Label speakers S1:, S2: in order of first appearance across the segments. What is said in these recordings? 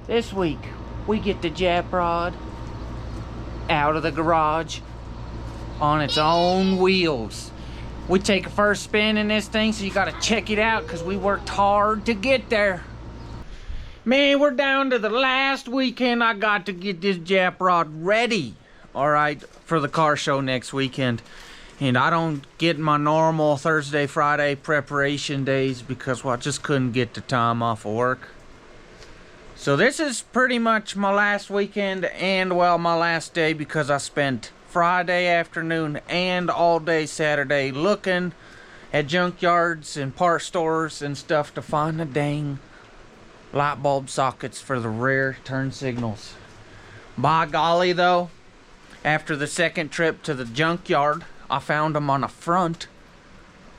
S1: This week, we get the Jap rod out of the garage on its own wheels. We take a first spin in this thing, so you gotta check it out because we worked hard to get there. Man, we're down to the last weekend I got to get this Jap rod ready, all right, for the car show next weekend. And I don't get my normal Thursday, Friday preparation days because, well, I just couldn't get the time off of work. So this is pretty much my last weekend and, well, my last day because I spent Friday afternoon and all day Saturday looking at junkyards and part stores and stuff to find the dang light bulb sockets for the rear turn signals. By golly though, after the second trip to the junkyard, I found them on the front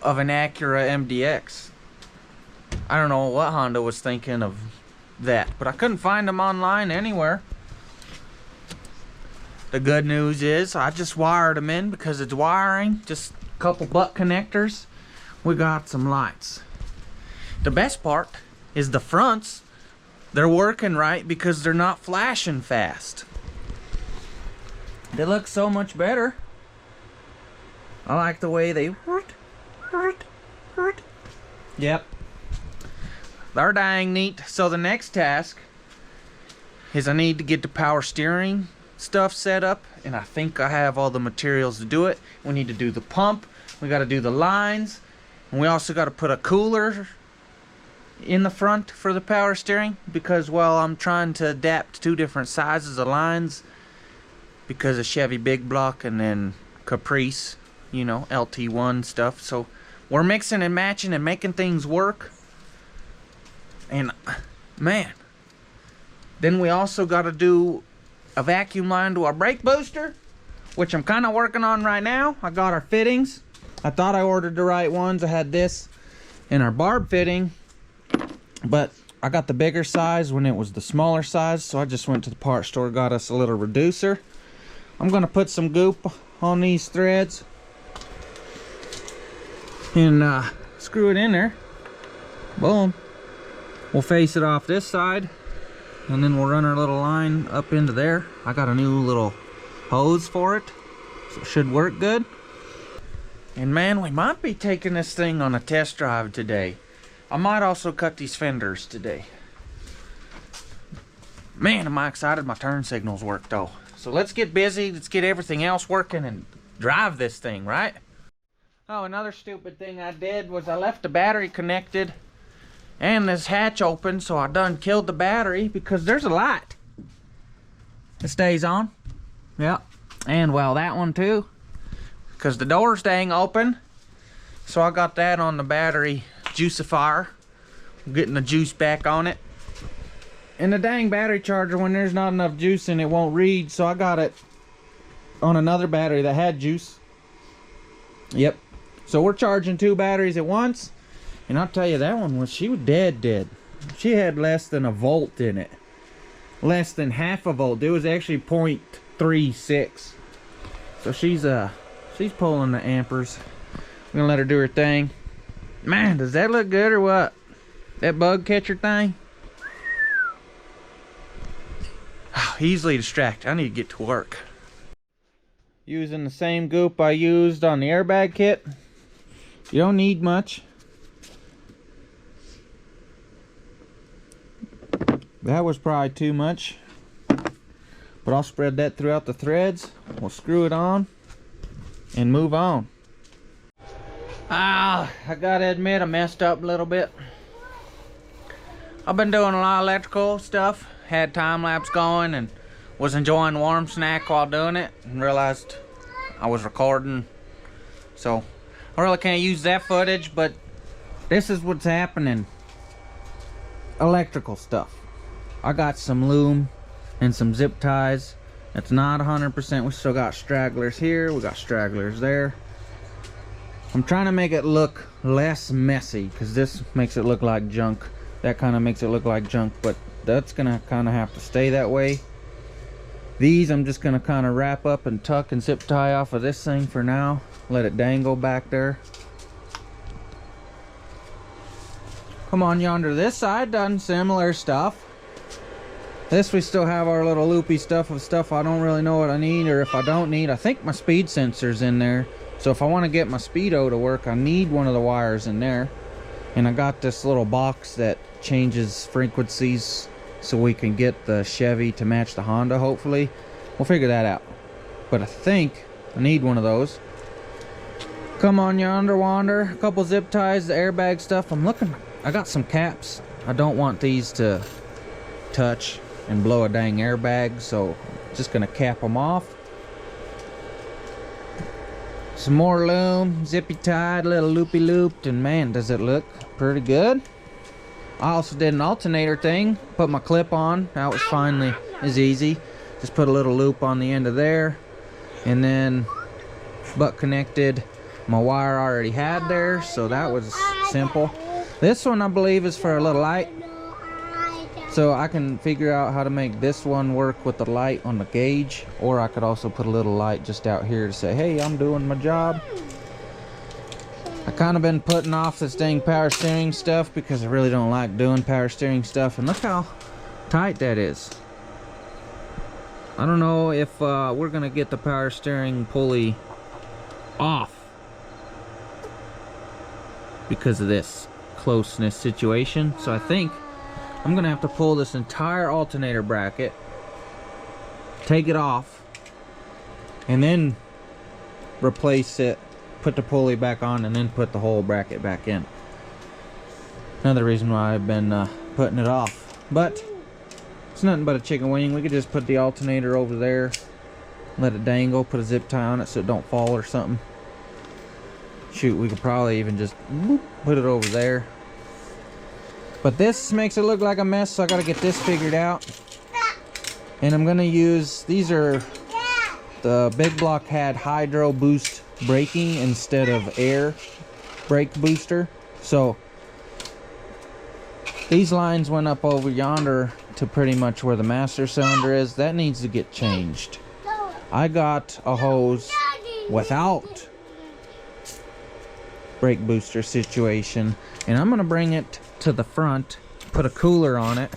S1: of an Acura MDX. I don't know what Honda was thinking of that, but I couldn't find them online anywhere. The good news is I just wired them in because it's wiring, just a couple butt connectors. We got some lights. The best part is the fronts. They're working right because they're not flashing fast. They look so much better. I like the way they Yep. They're dang neat. So the next task is I need to get the power steering stuff set up, and I think I have all the materials to do it. We need to do the pump, we got to do the lines, and we also got to put a cooler in the front for the power steering because, well, I'm trying to adapt two different sizes of lines because of Chevy Big Block and then Caprice, you know, LT1 stuff. So we're mixing and matching and making things work. And man, then we also got to do a vacuum line to our brake booster, which I'm kind of working on right now. I got our fittings. I thought I ordered the right ones. I had this and our barb fitting, but I got the bigger size when it was the smaller size, so I just went to the parts store, got us a little reducer. I'm gonna put some goop on these threads and screw it in there. Boom. We'll face it off this side, and then we'll run our little line up into there. I got a new little hose for it, so it should work good. And man, we might be taking this thing on a test drive today. I might also cut these fenders today. Man, am I excited my turn signals work though. So let's get busy, let's get everything else working and drive this thing, right? Oh, another stupid thing I did was I left the battery connected and this hatch open, so I done killed the battery because there's a light. It stays on. Yep. And well, that one too, because the door's dang open. So I got that on the battery juicifier. I'm getting the juice back on it. And the dang battery charger, when there's not enough juice in it, won't read, so I got it on another battery that had juice. Yep. So we're charging two batteries at once. And I'll tell you, that one was, she was dead. She had less than a volt in it. Less than half a volt. It was actually 0.36. So she's pulling the ampers. I'm gonna let her do her thing. Man, does that look good or what? That bug catcher thing? Easily distracted. I need to get to work. Using the same goop I used on the airbag kit. You don't need much. That was probably too much, but I'll spread that throughout the threads. We'll screw it on and move on. I gotta admit I messed up a little bit. I've been doing a lot of electrical stuff, had time lapse going and was enjoying warm snack while doing it and realized I was recording, so I really can't use that footage, but this is what's happening. Electrical stuff. I got some loom and some zip ties. It's not 100%. We still got stragglers here. We got stragglers there. I'm trying to make it look less messy because this makes it look like junk. That kind of makes it look like junk, but that's gonna kind of have to stay that way. These I'm just gonna kind of wrap up and tuck and zip tie off of this thing for now. Let it dangle back there. Come on yonder, this side done similar stuff. This we still have our little loopy stuff of stuff I don't really know what I need, or if I don't need. I think my speed sensor's in there. So if I want to get my speedo to work, I need one of the wires in there. And I got this little box that changes frequencies so we can get the Chevy to match the Honda, hopefully. We'll figure that out. But I think I need one of those. Come on, yonder wander. A couple zip ties, the airbag stuff. I'm looking. I got some caps. I don't want these to touch and blow a dang airbag, so just gonna cap them off. Some more loom, zippy tied, little loopy looped, and man, does it look pretty good. I also did an alternator thing, put my clip on. That was finally is easy. Just put a little loop on the end of there, and then butt connected my wire I already had there, so that was simple. This one I believe is for a little light, so I can figure out how to make this one work with the light on the gauge, or I could also put a little light just out here to say, hey, I'm doing my job. I kind of been putting off this dang power steering stuff because I really don't like doing power steering stuff, and look how tight that is. I don't know if we're gonna get the power steering pulley off because of this closeness situation, so I think I'm gonna have to pull this entire alternator bracket, take it off, and then replace it, put the pulley back on, and then put the whole bracket back in. Another reason why I've been putting it off, but it's nothing but a chicken wing. We could just put the alternator over there, let it dangle, put a zip tie on it so it don't fall or something. Shoot, we could probably even just whoop, put it over there. But this makes it look like a mess, so I gotta get this figured out. And I'm gonna use, these are, the big block had hydro boost braking instead of air brake booster. So these lines went up over yonder to pretty much where the master cylinder is. That needs to get changed. I got a hose without brake booster situation, and I'm gonna bring it to the front, put a cooler on it,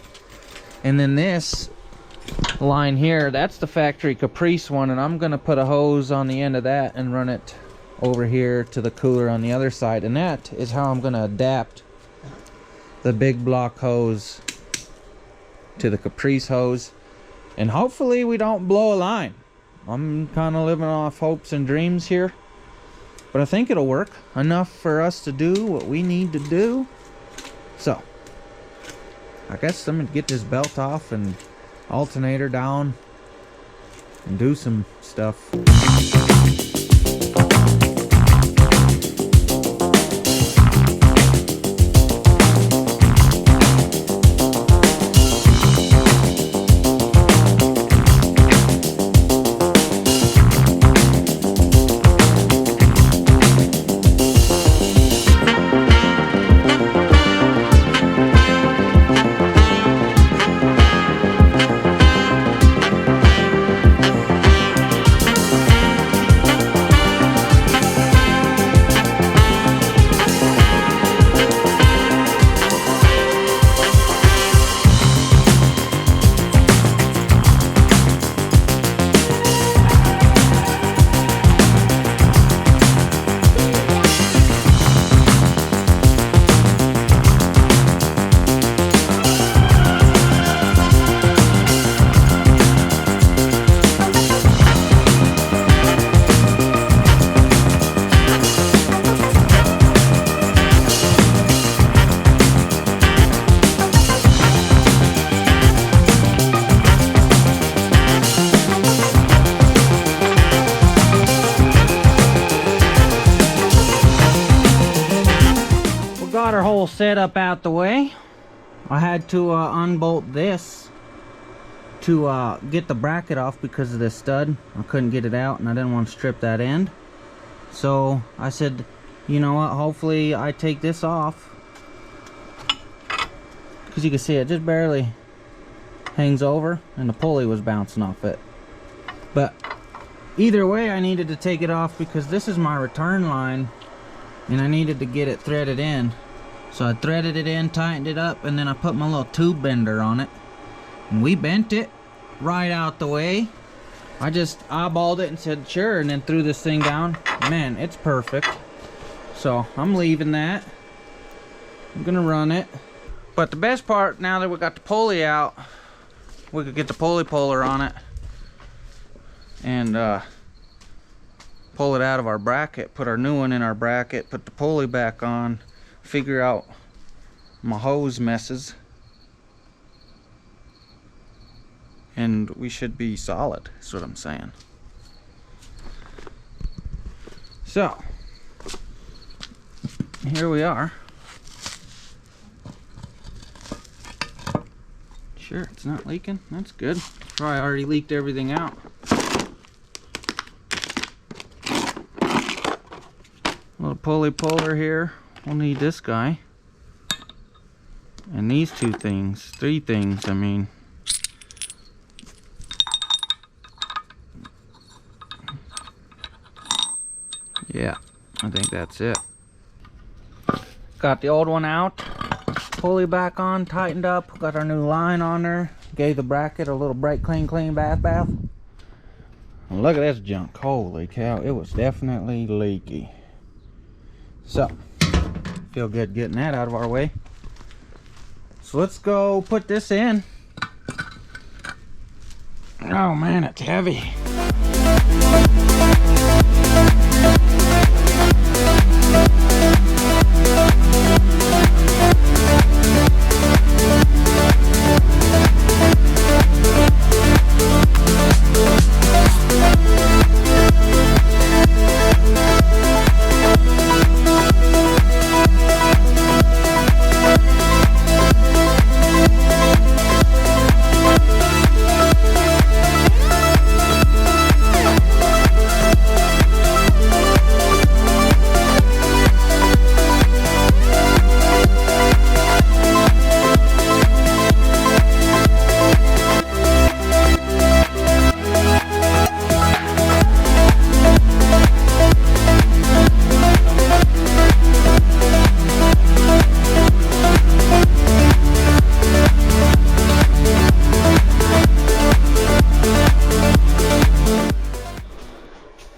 S1: and then this line here, that's the factory Caprice one, and I'm gonna put a hose on the end of that and run it over here to the cooler on the other side, and that is how I'm gonna adapt the big block hose to the Caprice hose, and hopefully we don't blow a line. I'm kind of living off hopes and dreams here, but I think it'll work enough for us to do what we need to do. So I guess I'm gonna get this belt off and alternator down and do some stuff. Got our whole setup out the way. I had to unbolt this to get the bracket off because of this stud. I couldn't get it out and I didn't want to strip that end. So I said, you know what, hopefully I take this off, because you can see it just barely hangs over and the pulley was bouncing off it. But either way, I needed to take it off because this is my return line and I needed to get it threaded in. So I threaded it in, tightened it up, and then I put my little tube bender on it. And we bent it right out the way. I just eyeballed it and said sure, and then threw this thing down. Man, it's perfect. So I'm leaving that. I'm gonna run it. But the best part, now that we got the pulley out, we could get the pulley puller on it and pull it out of our bracket, put our new one in our bracket, put the pulley back on, figure out my hose messes, and we should be solid, is what I'm saying. So here we are. Sure, it's not leaking. That's good. Probably already leaked everything out. Little pulley puller here. We'll need this guy. And these two things. Three things, I mean. Yeah, I think that's it. Got the old one out. Pulley back on, tightened up. Got our new line on there. Gave the bracket a little brake clean bath. Look at this junk. Holy cow, it was definitely leaky. So, feel good getting that out of our way. So let's go put this in. Oh man, it's heavy.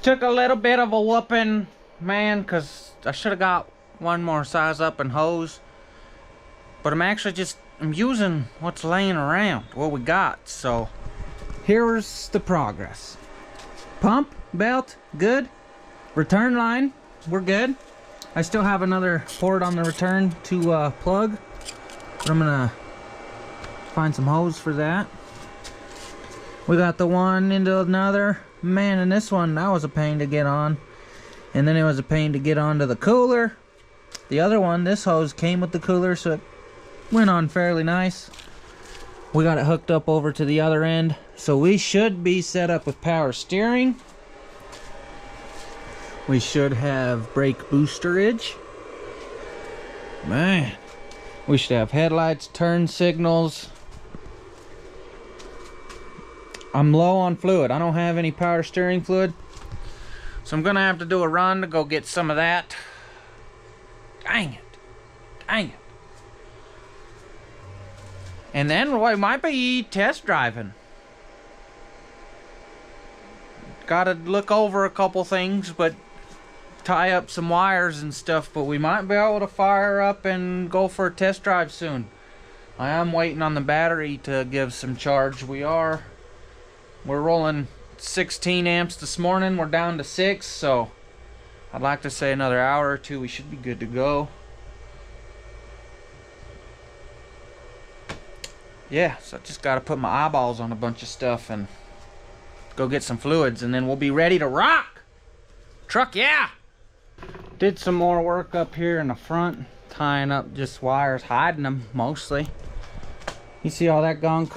S1: Took a little bit of a whooping, man, because I should have got one more size up in hose. But I'm using what's laying around, what we got. So here's the progress. Pump, belt, good. Return line, we're good. I still have another port on the return to plug, but I'm gonna find some hose for that. We got the one into another. Man, and this one, that was a pain to get on. And then it was a pain to get onto the cooler. The other one, this hose came with the cooler, so it went on fairly nice. We got it hooked up over to the other end. So we should be set up with power steering. We should have brake boosterage. Man, we should have headlights, turn signals. I'm low on fluid. I don't have any power steering fluid, so I'm gonna have to do a run to go get some of that. Dang it. And then we might be test driving. Gotta look over a couple things, but tie up some wires and stuff, but we might be able to fire up and go for a test drive soon. I am waiting on the battery to give some charge. We're rolling 16 amps this morning. We're down to 6, so I'd like to say another hour or two we should be good to go. Yeah, so I just got to put my eyeballs on a bunch of stuff and go get some fluids, and then we'll be ready to rock. Truck, yeah! Did some more work up here in the front, tying up just wires, hiding them mostly. You see all that gunk?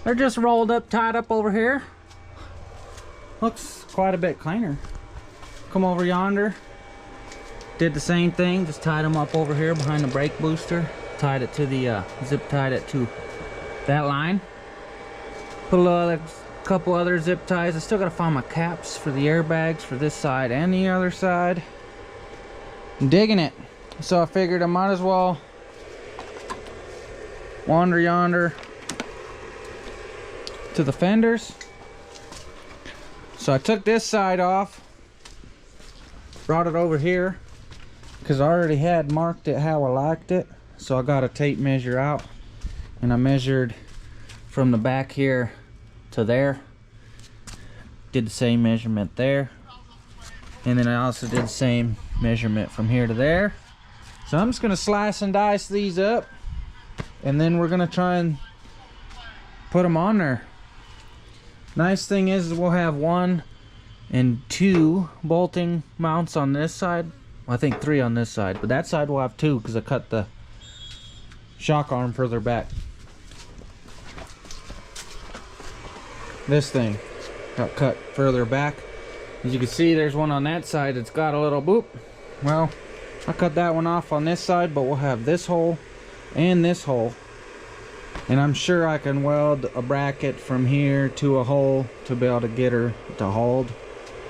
S1: They're just rolled up, tied up over here. Looks quite a bit cleaner. Come over yonder. Did the same thing, just tied them up over here behind the brake booster. Tied it to the, zip tied it to that line. Put a couple other zip ties. I still gotta find my caps for the airbags for this side and the other side. I'm digging it. So I figured I might as well wander yonder, to the fenders. So I took this side off, brought it over here, because I already had marked it how I liked it. So I got a tape measure out, and I measured from the back here to there. Did the same measurement there, and then I also did the same measurement from here to there. So I'm just gonna slice and dice these up, and then we're gonna try and put them on there. Nice thing is we'll have 1 and 2 bolting mounts on this side. Well, I think 3 on this side, but that side will have 2 because I cut the shock arm further back. This thing got cut further back. As you can see, there's one on that side that's got a little boop. Well, I cut that one off on this side, but we'll have this hole and this hole. And I'm sure I can weld a bracket from here to a hole to be able to get her to hold.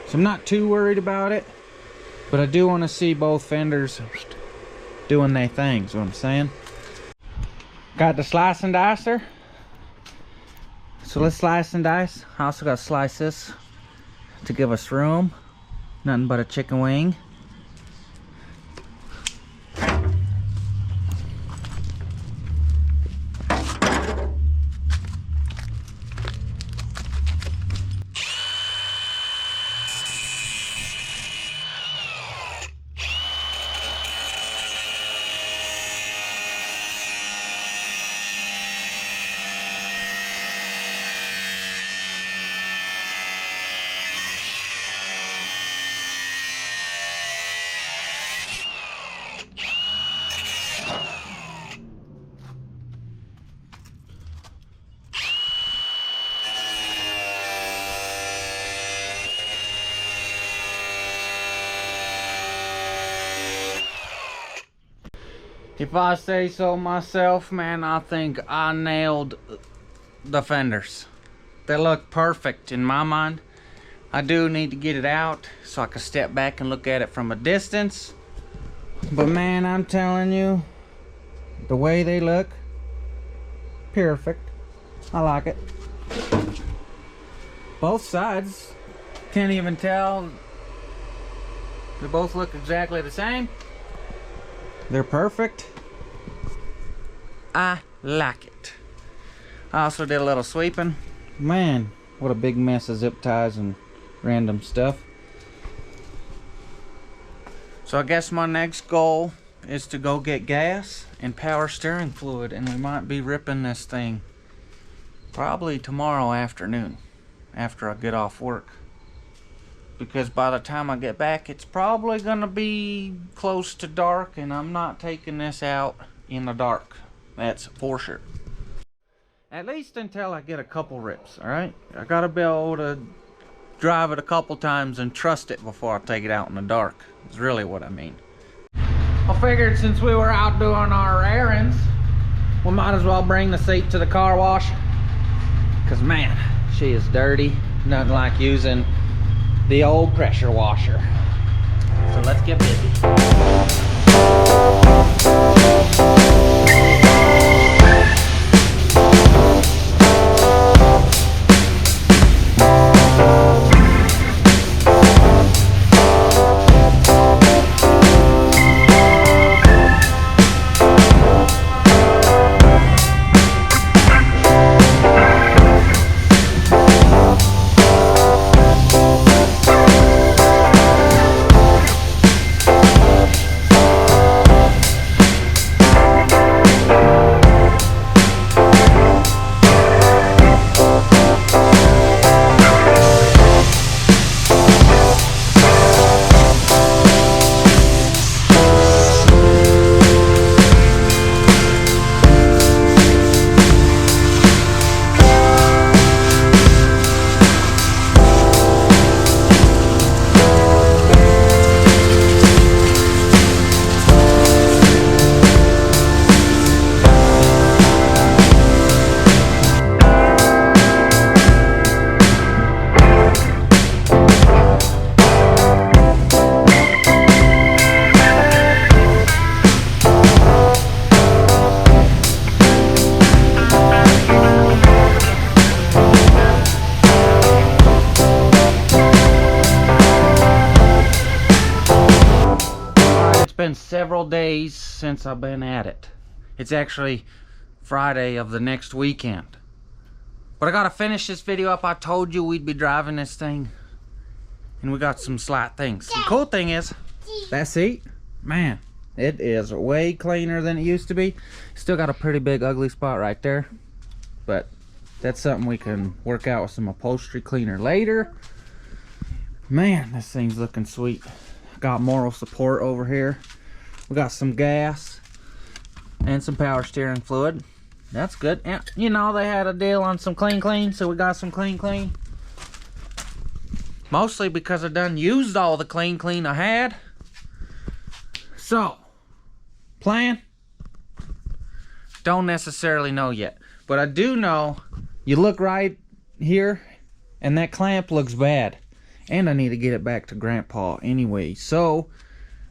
S1: So I'm not too worried about it, but I do want to see both fenders doing their things, what I'm saying. Got the slice and dicer. So let's slice and dice. I also got to slice this to give us room. Nothing but a chicken wing. If I say so myself, man, I think I nailed the fenders. They look perfect in my mind. I do need to get it out so I can step back and look at it from a distance. But man, I'm telling you, the way they look, perfect. I like it. Both sides, can't even tell. They both look exactly the same. They're perfect. I like it. I also did a little sweeping. Man, what a big mess of zip ties and random stuff. So I guess my next goal is to go get gas and power steering fluid, and we might be ripping this thing probably tomorrow afternoon after I get off work. Because by the time I get back, it's probably gonna be close to dark, and I'm not taking this out in the dark. That's for sure. At least until I get a couple rips, alright? I gotta be able to drive it a couple times and trust it before I take it out in the dark. Is really what I mean. I figured since we were out doing our errands, we might as well bring the seat to the car wash. Cause man, she is dirty. Nothing like using the old pressure washer. So let's get busy. several days since I've been at it. It's actually Friday of the next weekend. But I gotta finish this video up. I told you we'd be driving this thing. And we got some slight things. The cool thing is, that seat, man, it is way cleaner than it used to be. Still got a pretty big ugly spot right there. But that's something we can work out with some upholstery cleaner later. Man, this thing's looking sweet. Got moral support over here. We got some gas and some power steering fluid. That's good. Yeah, you know, they had a deal on some clean, so we got some clean. Mostly because I done used all the clean I had. So, plan? Don't necessarily know yet. But I do know, you look right here, and that clamp looks bad. And I need to get it back to Grandpa anyway. So,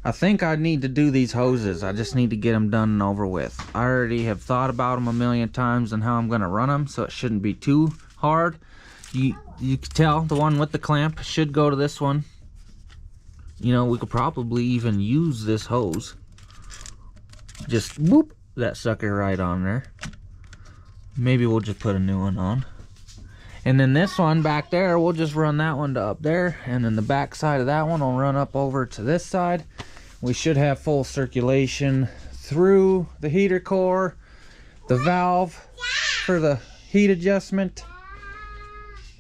S1: I think I need to do these hoses. I just need to get them done and over with. I already have thought about them a million times and how I'm going to run them, so it shouldn't be too hard. You can tell the one with the clamp should go to this one. You know, we could probably even use this hose. Just whoop that sucker right on there. Maybe we'll just put a new one on. And then this one back there, we'll just run that one to up there. And then the back side of that one will run up over to this side. We should have full circulation through the heater core, the valve for the heat adjustment,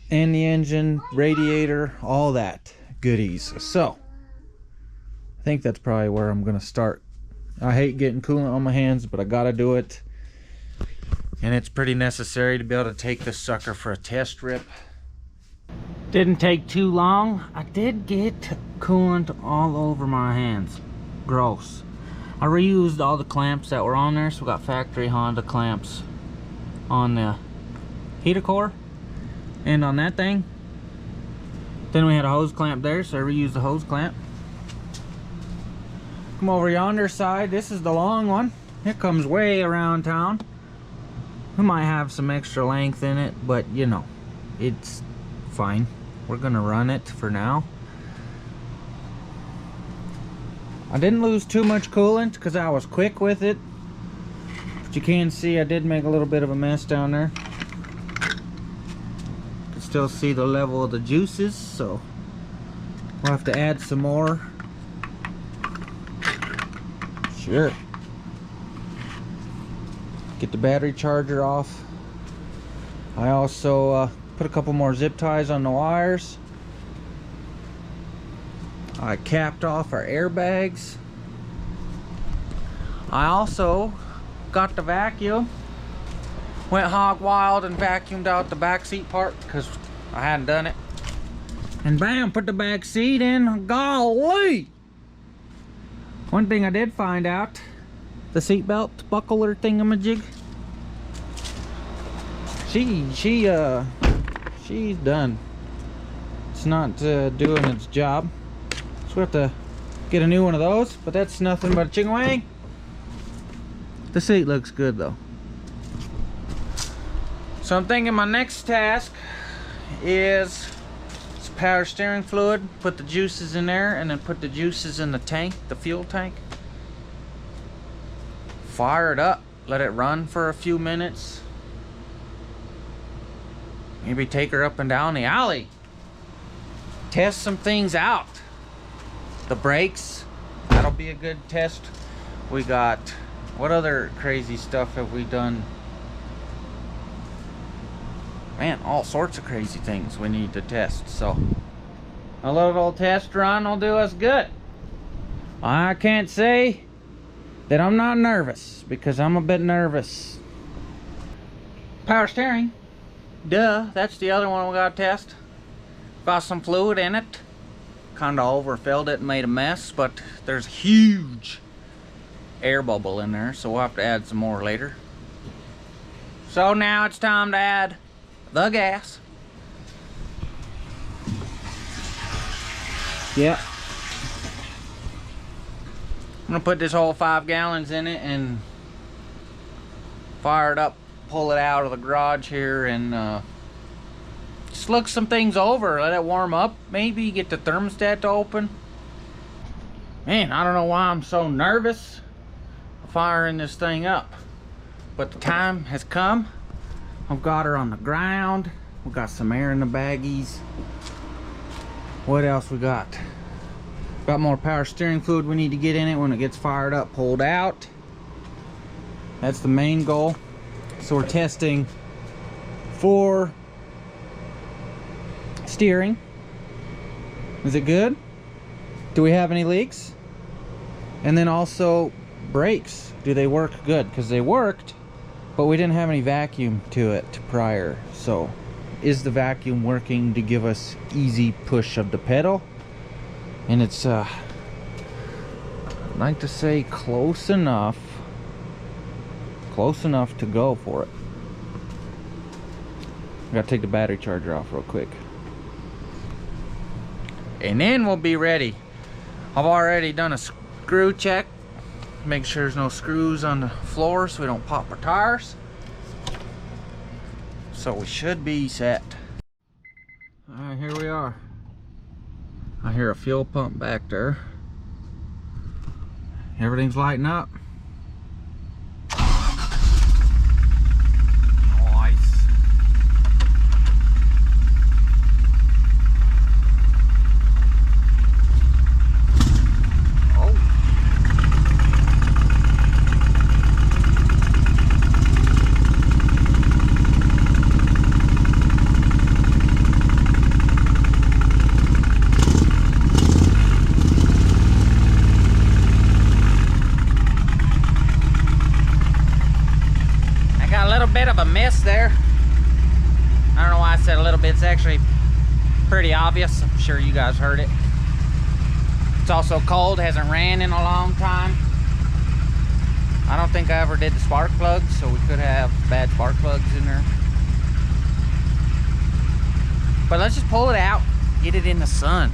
S1: and the engine, radiator, all that goodies. So, I think that's probably where I'm going to start. I hate getting coolant on my hands, but I got to do it. And it's pretty necessary to be able to take this sucker for a test rip. Didn't take too long. I did get coolant all over my hands. Gross. I reused all the clamps that were on there, so we got factory Honda clamps on the heater core and on that thing. Then we had a hose clamp there, so I reused the hose clamp. Come over yonder side. This is the long one. It comes way around town. We might have some extra length in it, but you know, it's fine. We're gonna run it for now. I didn't lose too much coolant because I was quick with it. But you can see I did make a little bit of a mess down there. You can still see the level of the juices, so we'll have to add some more. Sure. Get the battery charger off. I also put a couple more zip ties on the wires. I capped off our airbags. I also got the vacuum. Went hog wild and vacuumed out the back seat part because I hadn't done it. And bam, put the back seat in. Golly! One thing I did find out, the seatbelt buckler thingamajig. She's done. It's not doing its job. So we have to get a new one of those, but that's nothing but a chicken wing. The seat looks good though. So I'm thinking my next task is some power steering fluid, put the juices in there, and then put the juices in the tank, the fuel tank. Fire it up, let it run for a few minutes. Maybe take her up and down the alley. Test some things out. The brakes, that'll be a good test. We got, what other crazy stuff have we done? Man, all sorts of crazy things we need to test. So a little test run will do us good. I can't say that I'm not nervous, because I'm a bit nervous. Power steering, duh, that's the other one we gotta test. Got some fluid in it. Kinda overfilled it and made a mess, but there's a huge air bubble in there, so we'll have to add some more later. So now it's time to add the gas. Yep. I'm gonna put this whole 5 gallons in it and fire it up, pull it out of the garage here, and just look some things over, let it warm up, maybe get the thermostat to open. Man, I don't know why I'm so nervous firing this thing up, but the time has come. I've got her on the ground. We got some air in the baggies. What else we got? Got more power steering fluid we need to get in it when it gets fired up, pulled out. That's the main goal. So we're testing for steering. Is it good? Do we have any leaks? And then also brakes. Do they work good? Because they worked, but we didn't have any vacuum to it prior. So is the vacuum working to give us easy push of the pedal? And it's I'd like to say close enough to go for it. I gotta take the battery charger off real quick, and then we'll be ready. I've already done a screw check, make sure there's no screws on the floor so we don't pop our tires. So we should be set. All right, here we are. I hear a fuel pump back there. Everything's lighting up. Bit of a mess there. I don't know why I said a little bit. It's actually pretty obvious. I'm sure you guys heard it. It's also cold, hasn't ran in a long time. I don't think I ever did the spark plugs, so we could have bad spark plugs in there. But let's just pull it out, get it in the sun.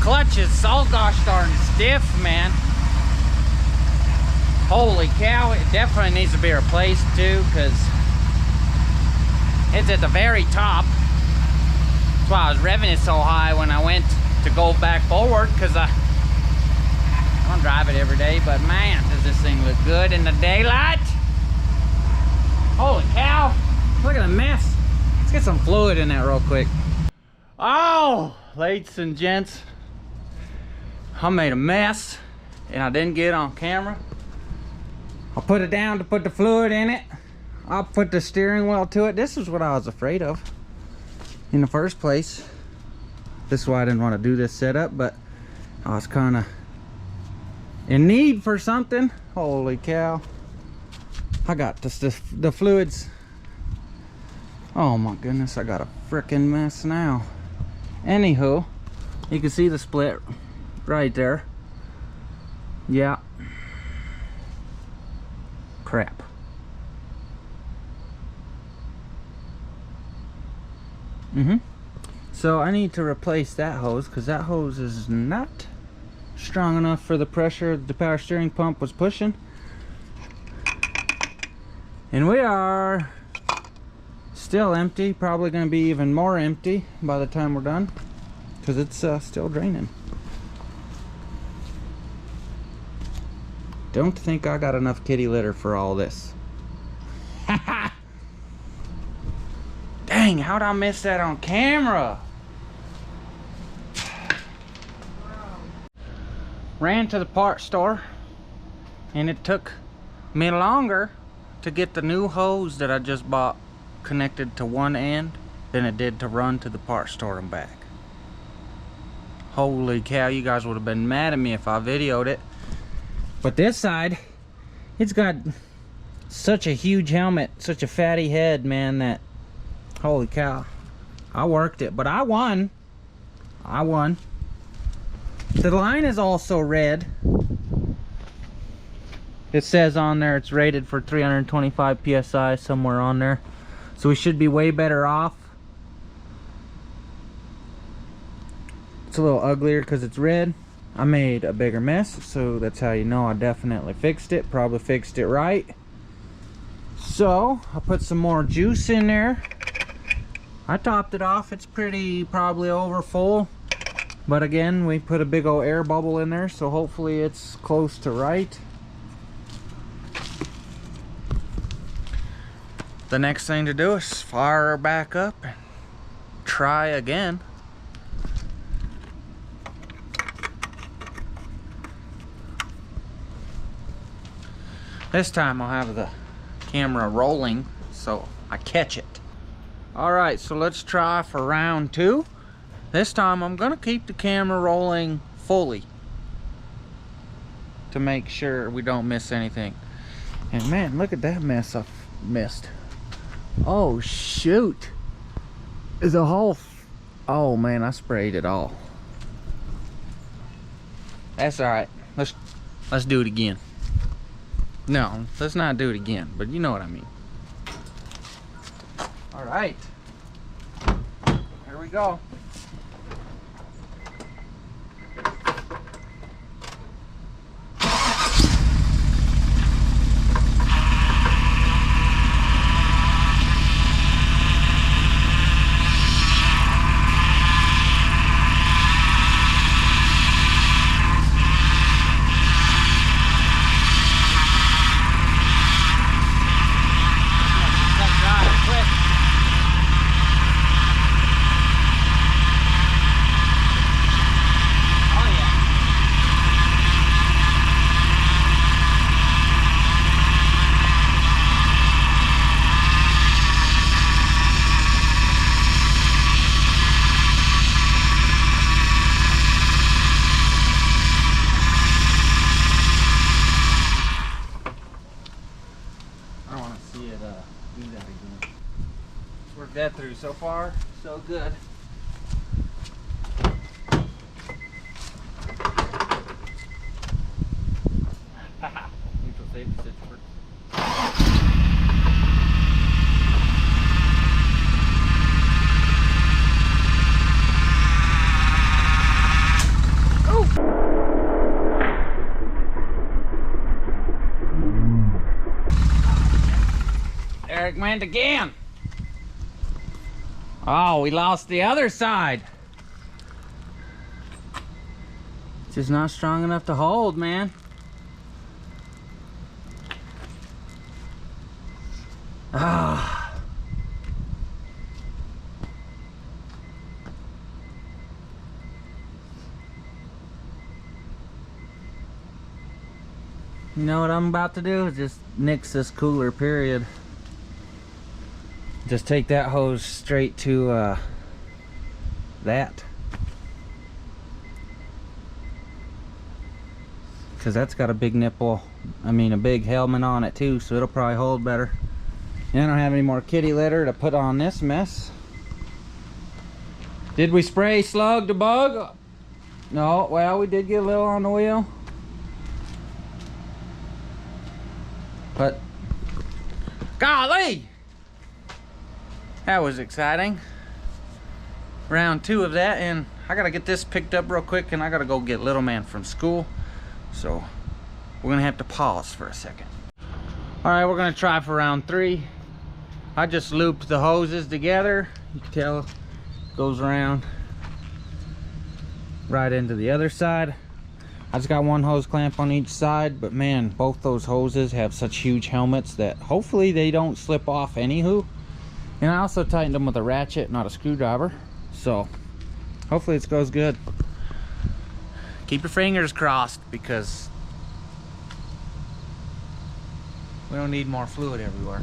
S1: Clutch is so gosh darn stiff, man. Holy cow, it definitely needs to be replaced too, because it's at the very top. That's why I was revving it so high when I went to go back forward, because I don't drive it every day, but man, does this thing look good in the daylight. Holy cow, look at the mess. Let's get some fluid in that real quick. Oh, ladies and gents, I made a mess and I didn't get it on camera. I'll put it down to put the fluid in it. I'll put the steering wheel to it. This is what I was afraid of in the first place. This is why I didn't want to do this setup, but I was kind of in need for something. Holy cow. I got the fluids. Oh my goodness, I got a freaking mess now. Anywho, you can see the split right there. Yeah. Crap. So I need to replace that hose, because that hose is not strong enough for the pressure the power steering pump was pushing. And we are Still empty, probably gonna be even more empty by the time we're done, because it's still draining. Don't think I got enough kitty litter for all this. Dang, how'd I miss that on camera? Ran to the parts store, and it took me longer to get the new hose that I just bought connected to one end than it did to run to the parts store and back. Holy cow, you guys would have been mad at me if I videoed it. But this side, it's got such a huge helmet, such a fatty head, man, that holy cow. I worked it, but I won. I won. The line is also red. It says on there it's rated for 325 psi, somewhere on there. So we should be way better off. It's a little uglier because it's red. I made a bigger mess, so that's how you know I definitely fixed it. Probably fixed it right. So I put some more juice in there. I topped it off. It's probably over full. But again, we put a big old air bubble in there, so hopefully it's close to right. The next thing to do is fire her back up and try again. This time I'll have the camera rolling so I catch it. Alright, so let's try for round 2. This time I'm gonna keep the camera rolling fully to make sure we don't miss anything. And man, look at that mess I've missed. Oh shoot, the whole oh man, I sprayed it all. That's all right. Let's do it again. No, let's not do it again, but you know what I mean. All right, here we go. Worked that through. So far, so good. Neutral safety stitch works. Eric went again. Oh, we lost the other side. It's just not strong enough to hold, man. Ah. You know what I'm about to do? Is just nix this cooler, period. Just take that hose straight to that, because that's got a big nipple, I mean a big helmet on it too, so it'll probably hold better. And I don't have any more kitty litter to put on this mess. Did we spray slug the bug? No. Well, we did get a little on the wheel, but golly, that was exciting. Round 2 of that, and I gotta get this picked up real quick, and I gotta go get little man from school. So we're gonna have to pause for a second. All right, we're gonna try for round 3. I just looped the hoses together. You can tell it goes around right into the other side. I just got one hose clamp on each side, but man, both those hoses have such huge helmets that hopefully they don't slip off anywho. And I also tightened them with a ratchet, not a screwdriver. So hopefully it goes good. Keep your fingers crossed because we don't need more fluid everywhere.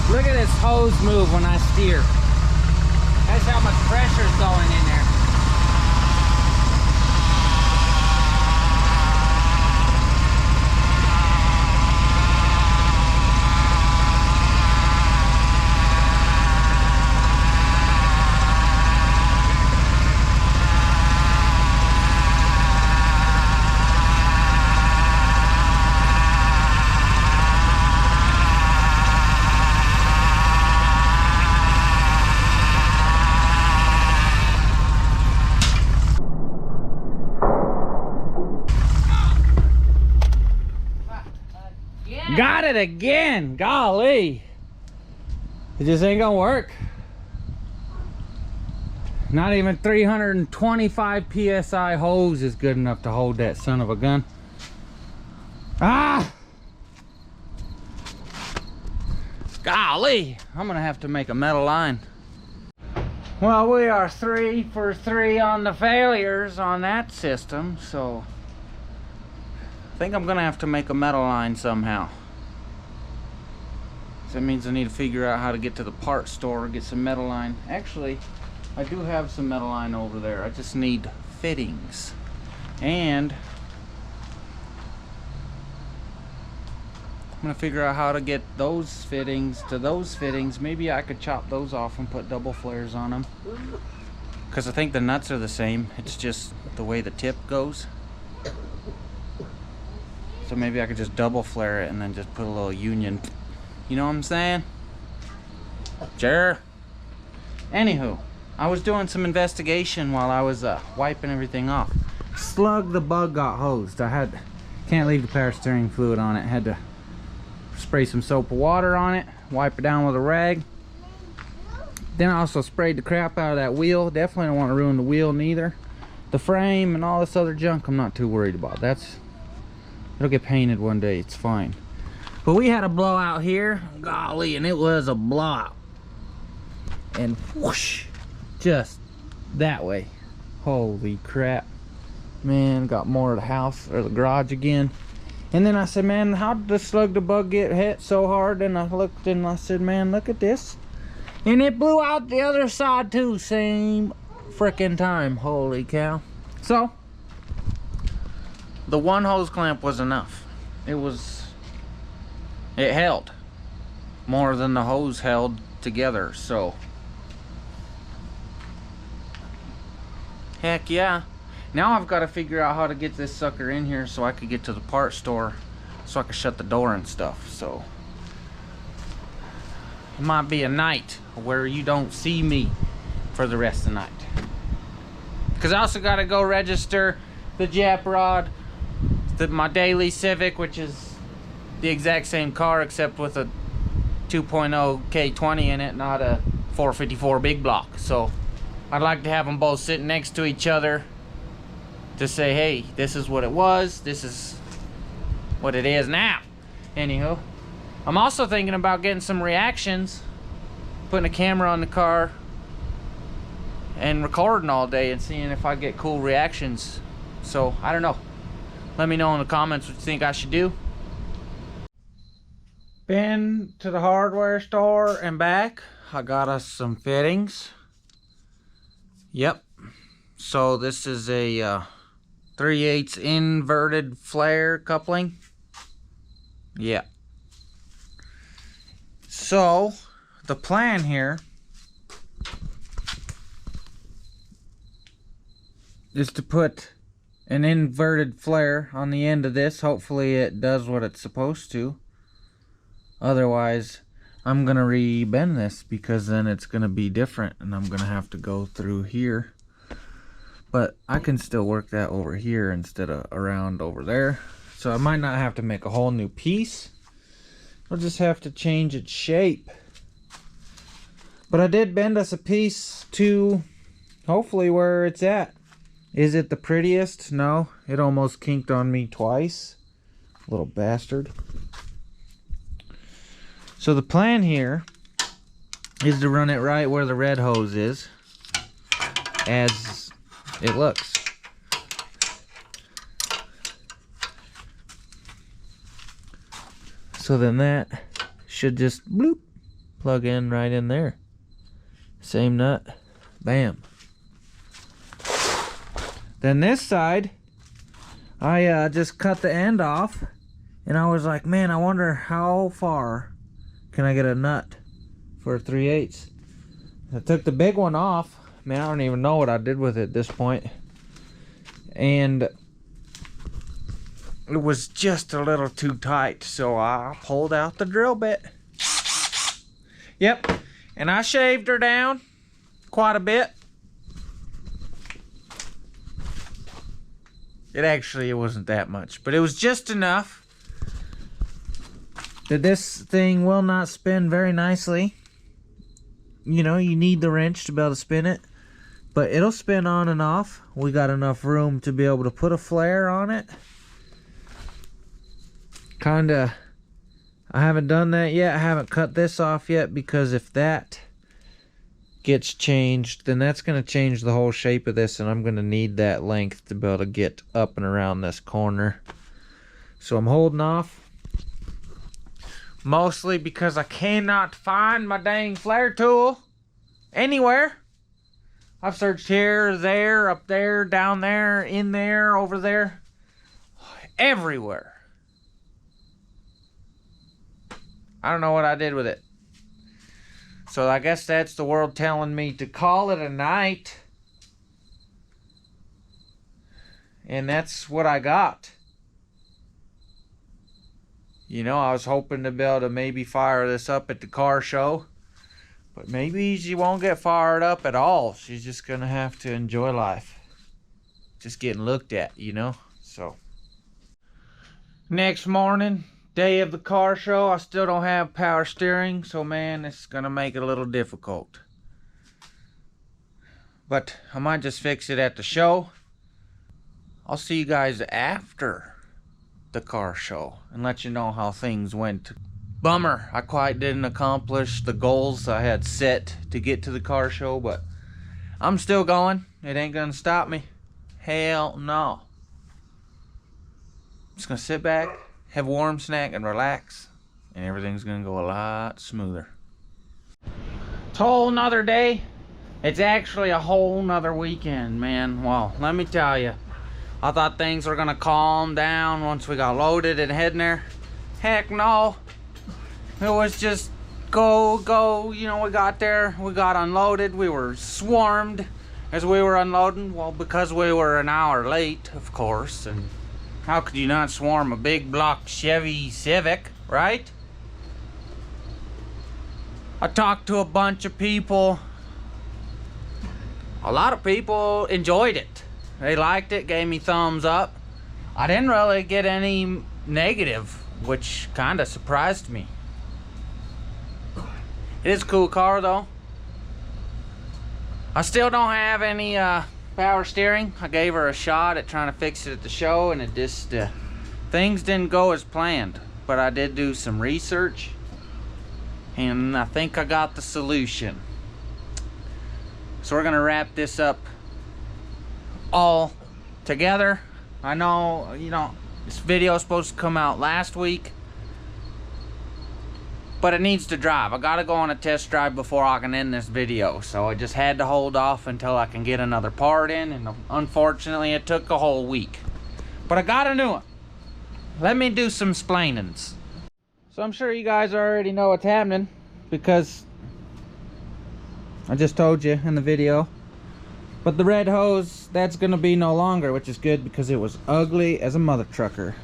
S1: Look at this hose move when I steer. That's how much pressure is going in there. Got it again. Golly. It just ain't gonna work. Not even 325 PSI hose is good enough to hold that son of a gun. Ah! Golly. I'm gonna have to make a metal line. Well, we are 3 for 3 on the failures on that system, so I think I'm gonna have to make a metal line somehow. That means I need to figure out how to get to the part store, get some metal line. Actually, I do have some metal line over there. I just need fittings. And I'm gonna figure out how to get those fittings to those fittings. Maybe I could chop those off and put double flares on them. Because I think the nuts are the same. It's just the way the tip goes. So maybe I could just double flare it and then just put a little union. You know what I'm saying? Sure. Anywho, I was doing some investigation while I was wiping everything off. Slug the bug got hosed. Can't leave the power steering fluid on it. Had to spray some soap and water on it, wipe it down with a rag. Then I also sprayed the crap out of that wheel. Definitely don't want to ruin the wheel neither. The frame and all this other junk I'm not too worried about. It'll get painted one day, it's fine. But we had a blowout here, golly, and it was a blowout. And whoosh, just that way. Holy crap. Man, got more of the house, or the garage again. And then I said, man, how did the slug the bug get hit so hard? And I looked and I said, man, look at this. And it blew out the other side too, same frickin' time, holy cow. So, the one hose clamp was enough. It held more than the hose held together, so heck yeah. Now I've got to figure out how to get this sucker in here so I could get to the part store, so I could shut the door and stuff. So it might be a night where you don't see me for the rest of the night, because I also got to go register the Jap rod, my daily Civic, which is the exact same car except with a 2.0 K20 in it, not a 454 big block. So I'd like to have them both sitting next to each other to say, hey, this is what it was, this is what it is now. Anywho, I'm also thinking about getting some reactions, putting a camera on the car and recording all day and seeing if I get cool reactions. So I don't know, let me know in the comments what you think I should do. Been to the hardware store and back. I got us some fittings. Yep. So this is a 3/8 inverted flare coupling. Yeah. So the plan here is to put an inverted flare on the end of this. Hopefully it does what it's supposed to. Otherwise, I'm gonna re-bend this, because then it's gonna be different and I'm gonna have to go through here. But I can still work that over here instead of around over there. So I might not have to make a whole new piece. I'll just have to change its shape. But I did bend us a piece to hopefully where it's at. Is it the prettiest? No, it almost kinked on me twice. Little bastard. So the plan here is to run it right where the red hose is, as it looks. So then that should just bloop, plug in right in there. Same nut, bam. Then this side, I just cut the end off, and I was like, man, I wonder how far can I get a nut for a 3/8. I took the big one off. Man, I don't even know what I did with it at this point. And it was just a little too tight, so I pulled out the drill bit. Yep, and I shaved her down quite a bit. It wasn't that much, but it was just enough that this thing will not spin very nicely. You know, you need the wrench to be able to spin it, but it'll spin on and off. We got enough room to be able to put a flare on it. Kinda, I haven't done that yet. I haven't cut this off yet, because if that gets changed, then that's going to change the whole shape of this, and I'm going to need that length to be able to get up and around this corner. So I'm holding off. Mostly because I cannot find my dang flare tool anywhere. I've searched here, there, up there, down there, in there, over there. Everywhere. I don't know what I did with it. So I guess that's the world telling me to call it a night. And that's what I got. You know, I was hoping to be able to maybe fire this up at the car show. But maybe she won't get fired up at all. She's just going to have to enjoy life. Just getting looked at, you know. So, next morning, day of the car show, I still don't have power steering. So, man, it's going to make it a little difficult. But I might just fix it at the show. I'll see you guys after the car show and let you know how things went. Bummer, I quite didn't accomplish the goals I had set to get to the car show, but I'm still going. It ain't gonna stop me. Hell no. I'm just gonna sit back, have a warm snack, and relax, and everything's gonna go a lot smoother. It's a whole nother day. It's actually a whole nother weekend, man. Well, let me tell you, I thought things were gonna calm down once we got loaded and heading there. Heck no. It was just go. You know, we got there, we got unloaded, we were swarmed as we were unloading. Well, because we were an hour late, of course. And how could you not swarm a big block Chevy Civic, right? I talked to a bunch of people. A lot of people enjoyed it. They liked it, gave me thumbs up. I didn't really get any negative, which kind of surprised me. It is a cool car though. I still don't have any power steering. I gave her a shot at trying to fix it at the show, and it just things didn't go as planned. But I did do some research, and I think I got the solution. So we're gonna wrap this up all together. I know, you know, this video is supposed to come out last week, but it needs to drive. I gotta go on a test drive before I can end this video, so I just had to hold off until I can get another part in, and unfortunately it took a whole week. But I got a new one. Let me do some splainings. So I'm sure you guys already know what's happening, because I just told you in the video. But the red hose, that's gonna be no longer, which is good because it was ugly as a mother trucker.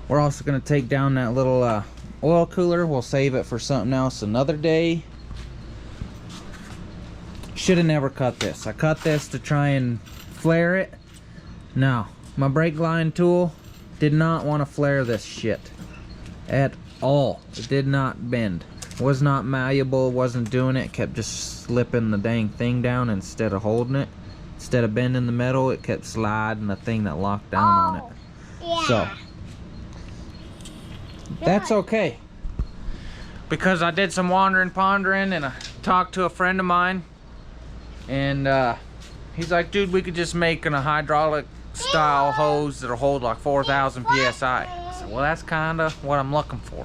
S1: We're also gonna take down that little oil cooler. We'll save it for something else another day. Should have never cut this. I cut this to try and flare it. No, my brake line tool did not want to flare this shit at all. It did not bend. Was not malleable, wasn't doing it. It kept just slipping the dang thing down instead of holding it. Instead of bending the metal, it kept sliding the thing that locked down on it.
S2: Yeah.
S1: So that's okay, because I did some wandering, pondering, and I talked to a friend of mine, and he's like, dude, we could just make a hydraulic style hose that'll hold like 4,000 psi. I said, well, that's kind of what I'm looking for.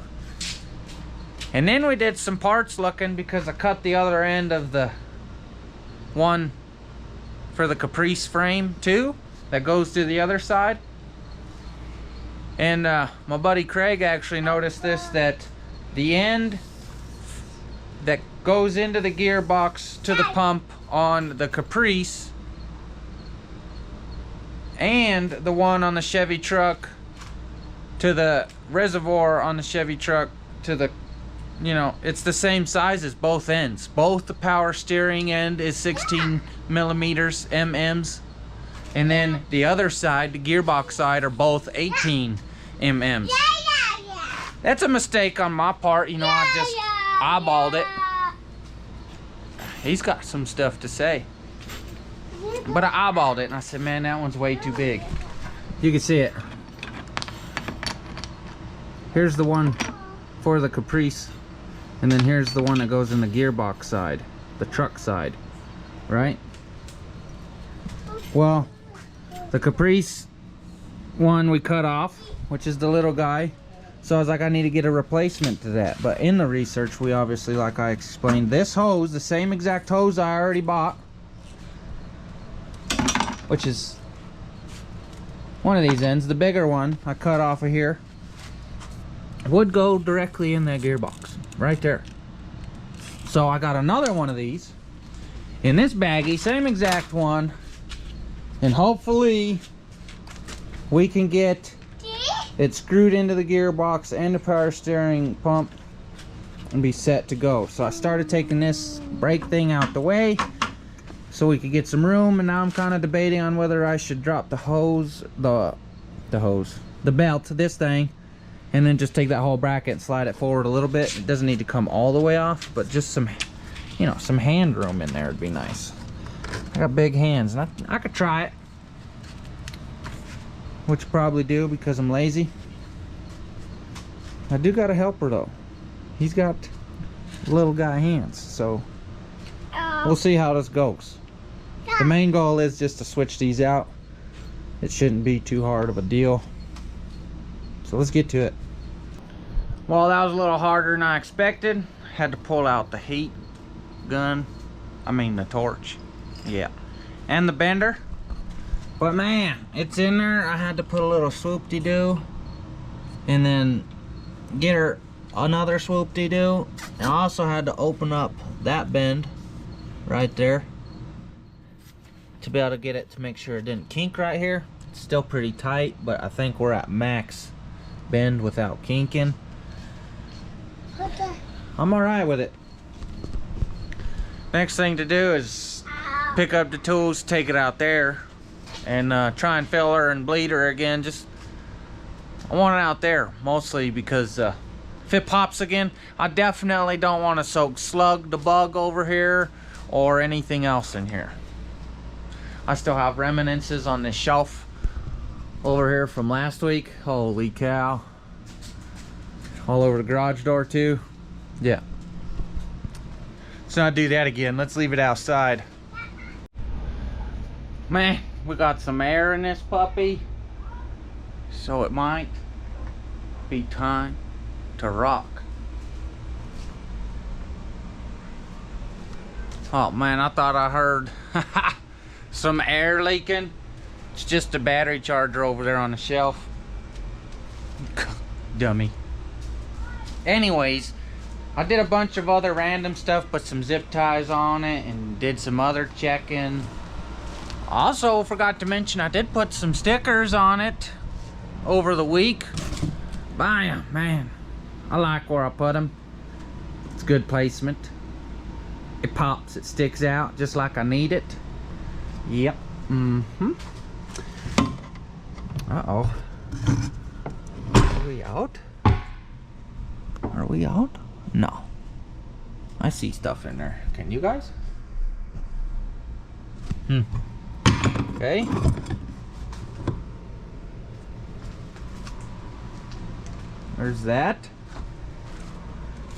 S1: And then we did some parts looking, because I cut the other end of the one for the Caprice frame too, that goes to the other side. And my buddy Craig actually noticed this, that the end that goes into the gearbox to the pump on the Caprice and the one on the Chevy truck to the reservoir on the Chevy truck to the, you know, it's the same size as both ends. Both the power steering end is 16 millimeters MMs, and then the other side, the gearbox side, are both 18 MMs. That's a mistake on my part, you know. I just eyeballed it. He's got some stuff to say, but I eyeballed it and I said, man, that one's way too big. You can see it. Here's the one for the Caprice, and then here's the one that goes in the gearbox side, the truck side, right? Well, the Caprice one we cut off, which is the little guy. So I was like, I need to get a replacement to that. But in the research, we obviously, like I explained, this hose, the same exact hose I already bought, which is one of these ends, the bigger one I cut off of here, would go directly in that gearbox right there. So I got another one of these in this baggie, same exact one, and hopefully we can get it screwed into the gearbox and the power steering pump and be set to go. So I started taking this brake thing out the way so we could get some room, and now I'm kind of debating on whether I should drop the hose, the belt to this thing, and then just take that whole bracket and slide it forward a little bit. It doesn't need to come all the way off, but just some, you know, some hand room in there would be nice. I got big hands, and I could try it, which I probably do because I'm lazy. I do got a helper though. He's got little guy hands, so we'll see how this goes. The main goal is just to switch these out. It shouldn't be too hard of a deal. So let's get to it. Well, that was a little harder than I expected. Had to pull out the heat gun. I mean the torch. Yeah. And the bender. But man, it's in there. I had to put a little swoop-de-doo and then get her another swoop-de-doo. And I also had to open up that bend right there to be able to get it to make sure it didn't kink right here. It's still pretty tight, but I think we're at max bend without kinking. I'm alright with it. Next thing to do is pick up the tools, take it out there, and try and fill her and bleed her again. Just, I want it out there mostly because if it pops again, I definitely don't want to soak slug the bug over here or anything else in here. I still have reminiscences on this shelf over here from last week. Holy cow. All over the garage door too. Yeah. Let's not do that again. Let's leave it outside. Man, we got some air in this puppy, so it might be time to rock. Oh man, I thought I heard some air leaking. It's just a battery charger over there on the shelf. Dummy. Anyways, I did a bunch of other random stuff, put some zip ties on it and did some other checking. Also forgot to mention I did put some stickers on it over the week. Bam, man. I like where I put them. It's good placement. It pops, it sticks out just like I need it. Yep. Uh-oh. Are we out? Are we out? No. I see stuff in there. Can you guys? Okay. There's that.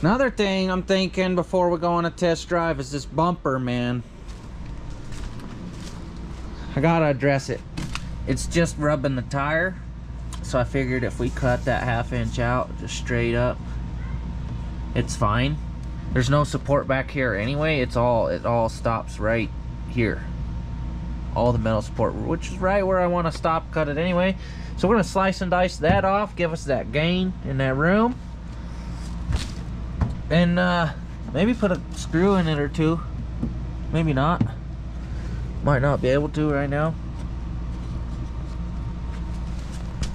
S1: Another thing I'm thinking before we go on a test drive is this bumper, man. I gotta address it. It's just rubbing the tire. So I figured if we cut that 1/2 inch out just straight up, it's fine. There's no support back here anyway. It all stops right here. All the metal support, which is right where I want to stop cut it anyway. So we're gonna slice and dice that off, give us that gain in that room, and maybe put a screw in it or two. Maybe not. Might not be able to right now.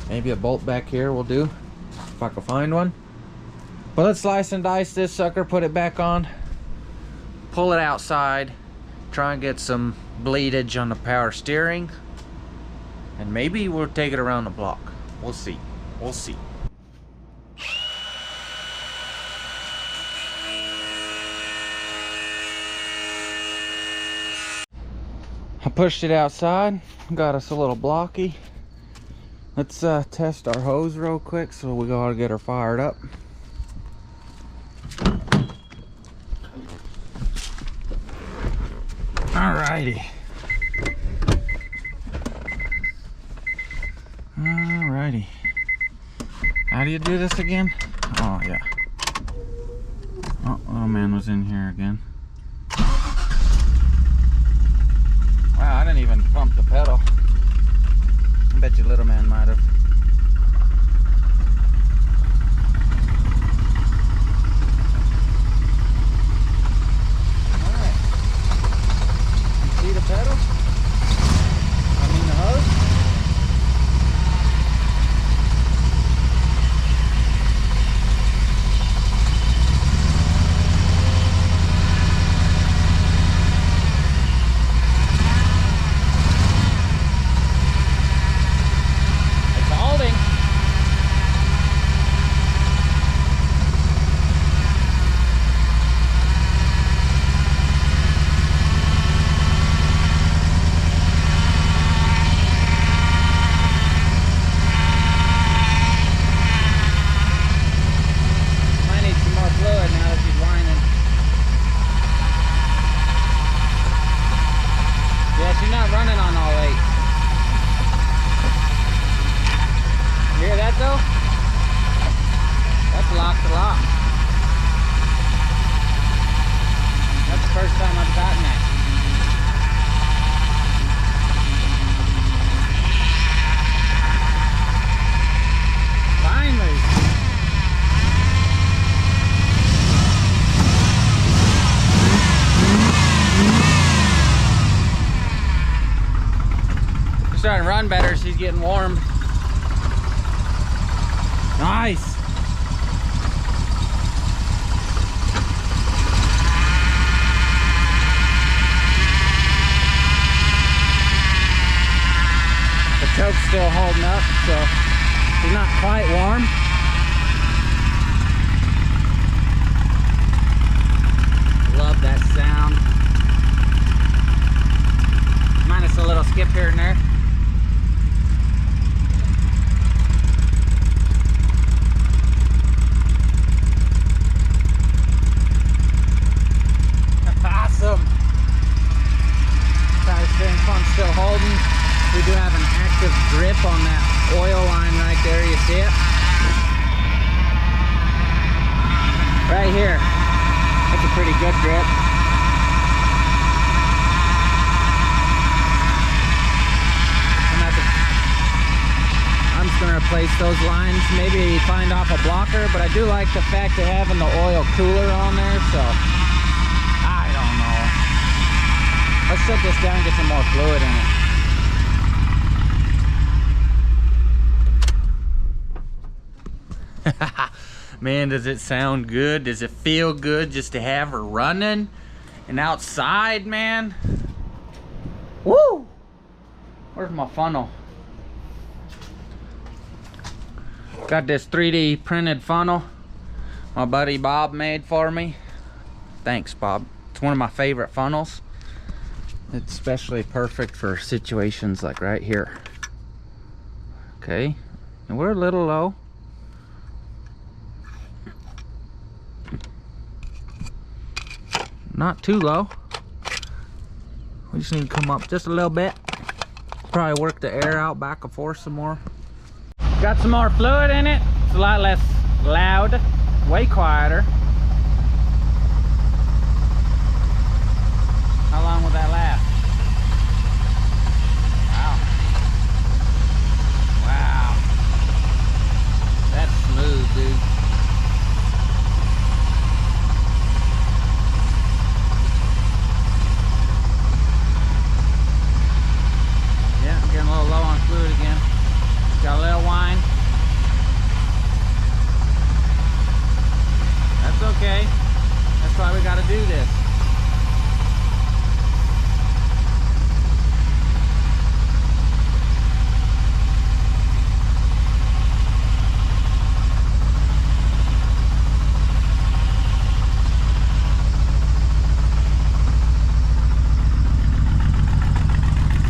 S1: Maybe a bolt back here will do, if I can find one. But let's slice and dice this sucker, put it back on, pull it outside, try and get some bleedage on the power steering, and maybe we'll take it around the block. We'll see. We'll see. I pushed it outside, got us a little blocky. Let's test our hose real quick, so we gotta get her fired up. Alrighty. Alrighty. How do you do this again? Oh yeah. Oh, little man was in here again. Wow, I didn't even pump the pedal. I bet you little man might have. Alright. You see the pedal? I mean the hose? Starting to run better, she's getting warm. Nice. The choke's still holding up, so she's not quite warm. Love that sound. Minus a little skip here and there. Awesome. Power steering pump's still holding. We do have an active grip on that oil line right there. You see it? Right here. That's a pretty good grip. replace those lines, maybe find off a blocker, but I do like the fact of having the oil cooler on there, so I don't know. Let's shut this down and get some more fluid in it. Man, does it sound good? Does it feel good just to have her running and outside, man? Woo! Where's my funnel? Got this 3D printed funnel my buddy Bob made for me. Thanks, Bob. It's one of my favorite funnels. It's especially perfect for situations like right here. Okay, and we're a little low. Not too low. We just need to come up just a little bit. Probably work the air out back and forth some more. Got some more fluid in it. It's a lot less loud, way quieter. How long will that last? Wow. Wow. That's smooth, dude. Yeah, I'm getting a little low on fluid again. Got a little whine. That's okay. That's why we gotta do this.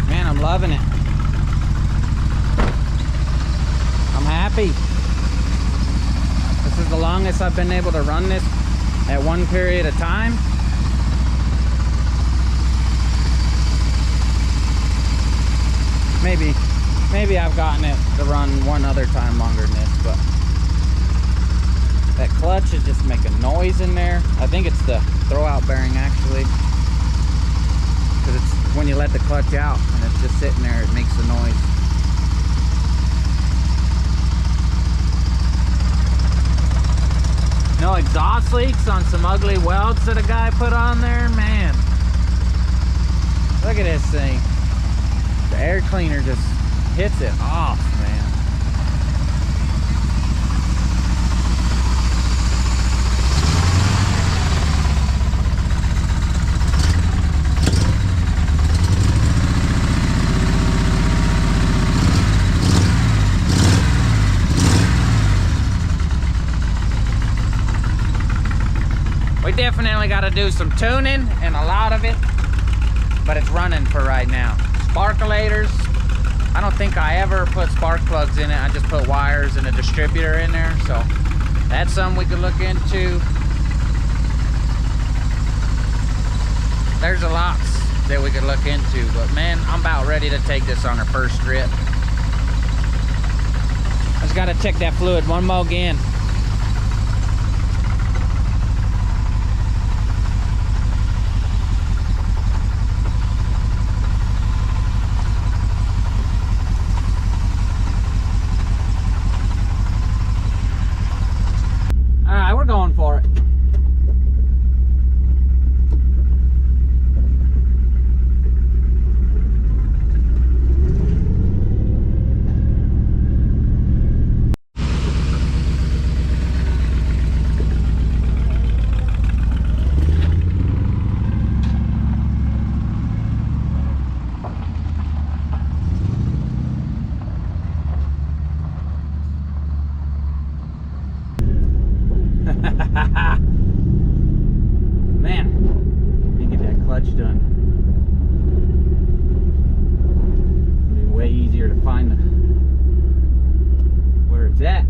S1: Man, I'm loving it. I'm happy. This is the longest I've been able to run this at one period of time. Maybe I've gotten it to run one other time longer than this, but that clutch is just making noise in there. I think it's the throwout bearing actually, because it's when you let the clutch out and it's just sitting there, it makes the noise. No exhaust leaks on some ugly welds that a guy put on there, man. Look at this thing. The air cleaner just hits it off, man. We definitely got to do some tuning and a lot of it, but it's running for right now. Sparkulators, I don't think I ever put spark plugs in it. I just put wires and a distributor in there, so that's something we could look into. There's a lot that we could look into, but man, I'm about ready to take this on our first trip. I just got to check that fluid one more again. We're going for it. Man, let me get that clutch done. It'll be way easier to find where it's at.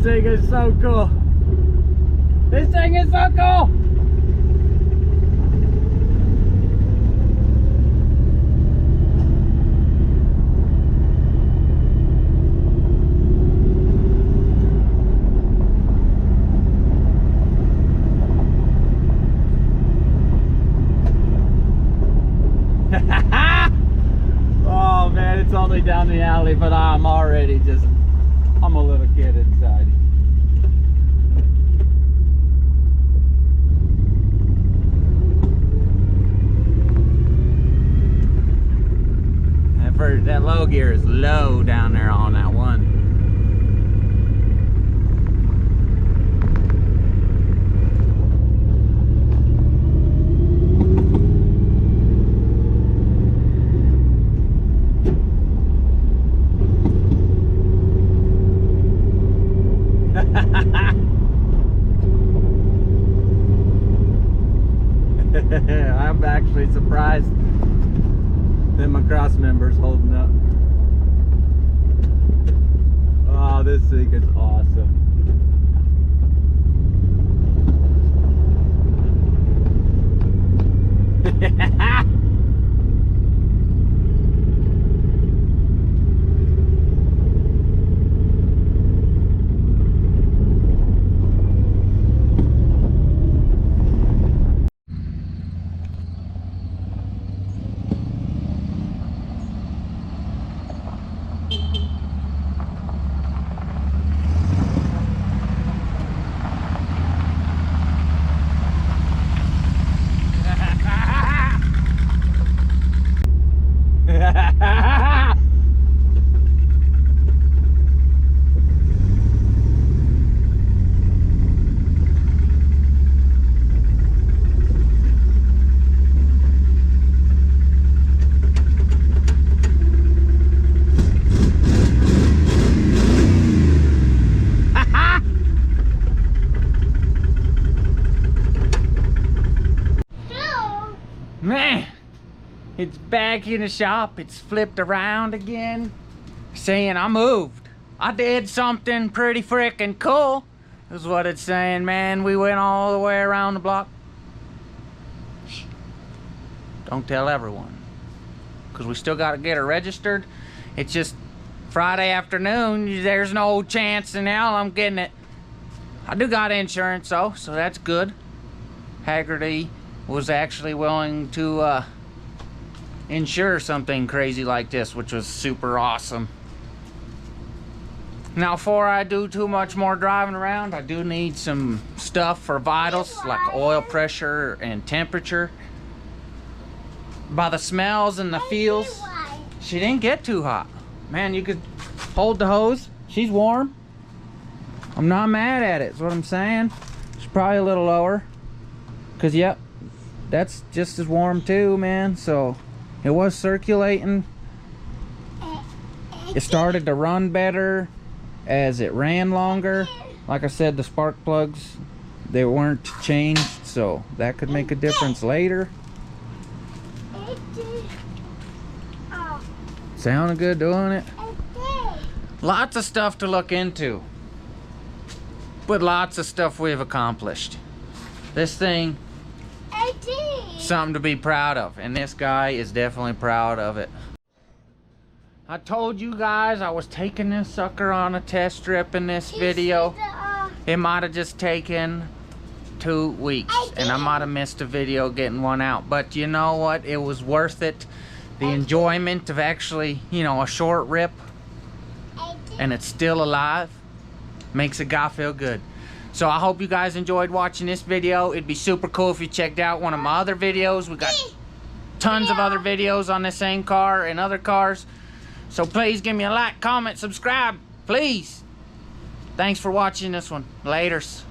S1: thing is so cool. This thing is so cool.
S2: Oh man, it's only down the alley, but I'm already just, I'm a little kid inside. That low gear is low down there on that one. I'm actually surprised that my cross member's holding up. Oh, this thing is awesome.
S1: Man, it's back in the shop. It's flipped around again, saying I moved. I did something pretty freaking cool, is what it's saying, man. We went all the way around the block. Shh. Don't tell everyone, because we still got to get her registered. It's just Friday afternoon. There's no chance in hell I'm getting it. I do got insurance though, so that's good. Haggerty was actually willing to insure something crazy like this, which was super awesome. Now, before I do too much more driving around, I do need some stuff for vitals like oil pressure and temperature. By the smells and the feels, she didn't get too hot. Man, you could hold the hose. She's warm. I'm not mad at it, is what I'm saying. She's probably a little lower, because yep, that's just as warm too, man. So it was circulating. It started to run better as it ran longer. Like I said, the spark plugs, they weren't changed, so that could make a difference later. Sounding good doing it. Lots of stuff to look into, but lots of stuff we've accomplished. This thing, something to be proud of, and this guy is definitely proud of it. I told you guys I was taking this sucker on a test trip in this video. It might have just taken 2 weeks, and I might have missed a video getting one out, but you know what, it was worth it. The enjoyment of actually, you know, a short rip and it's still alive makes a guy feel good. So I hope you guys enjoyed watching this video. It'd be super cool if you checked out one of my other videos. We got tons of other videos on this same car and other cars. So please give me a like, comment, subscribe, please. Thanks for watching this one. Laters.